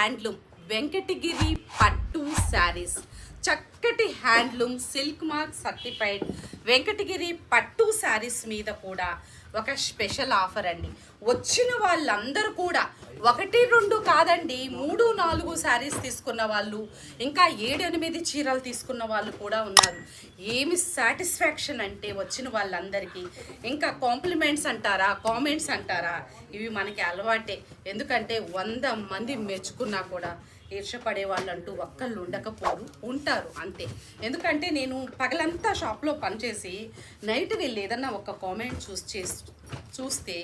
Handloom Venkatagiri పట్టు శారీస్, చక్కటి handloom silk mark certified Venkatagiri పట్టు శారీస్ మీద కూడా ఒక స్పెషల్ ఆఫర్ అండి. వచ్చిన వాళ్ళందరూ కూడా 1, 2 కాదండి 3, 4 శారీస్ తీసుకున్న వాళ్ళు, ఇంకా 7, 8 చీరలు తీసుకున్న వాళ్ళు కూడా ఉన్నారు. ఏమి సాటిస్ఫాక్షన్ అంటే వచ్చిన వాళ్ళందరికీ. ఇంకా కాంప్లిమెంట్స్ అంటారా, కామెంట్స్ అంటారా, ఇవి మనకి అలవాటే. ఎందుకంటే 100 మంది మెచ్చుకున్నా కూడా ఈర్షపడే వాళ్ళు అంటూ ఒక్కళ్ళు ఉండకపోరు, ఉంటారు అంతే. ఎందుకంటే నేను పగలంతా షాప్లో పనిచేసి నైట్ వెళ్ళి ఏదన్నా ఒక కామెంట్ చూస్తే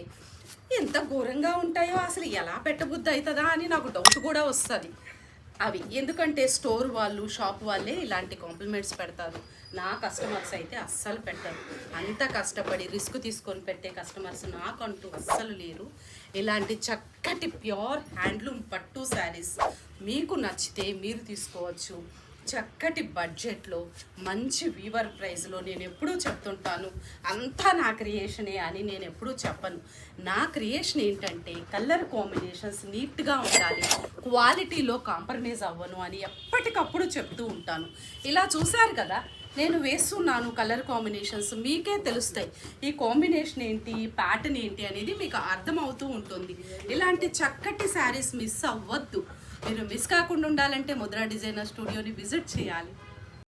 ఎంత ఘోరంగా ఉంటాయో, అసలు ఎలా పెట్టబుద్ధి అవుతుందా అని నాకు డౌట్ కూడా వస్తుంది. అవి ఎందుకంటే స్టోర్ వాళ్ళు, షాప్ వాళ్ళే ఇలాంటి కాంప్లిమెంట్స్ పెడతారు. నా కస్టమర్స్ అయితే అస్సలు పెట్టరు. అంత కష్టపడి రిస్క్ తీసుకొని పెట్టే కస్టమర్స్ నాకంటూ అస్సలు లేరు. ఇలాంటి చక్కటి ప్యూర్ హ్యాండ్లూమ్ పట్టు శారీస్ మీకు నచ్చితే మీరు తీసుకోవచ్చు. చక్కటి బడ్జెట్లో మంచి వీవర్ ప్రైస్లో. నేను ఎప్పుడూ చెప్తుంటాను అంతా నా క్రియేషనే అని నేను ఎప్పుడూ చెప్పను. నా క్రియేషన్ ఏంటంటే కలర్ కాంబినేషన్స్ నీట్గా ఉండాలి, క్వాలిటీలో కాంప్రమైజ్ అవ్వను అని ఎప్పటికప్పుడు చెప్తూ ఉంటాను. ఇలా చూశారు కదా నేను వేస్తున్నాను కలర్ కాంబినేషన్స్, మీకే తెలుస్తాయి ఈ కాంబినేషన్ ఏంటి, ప్యాటర్న్ ఏంటి అనేది మీకు అర్థమవుతూ ఉంటుంది. ఇలాంటి చక్కటి శారీస్ మిస్ అవ్వద్దు. మీరు మిస్ కాకుండా ఉండాలంటే ముద్రా డిజైనర్ స్టూడియోని విజిట్ చేయాలి.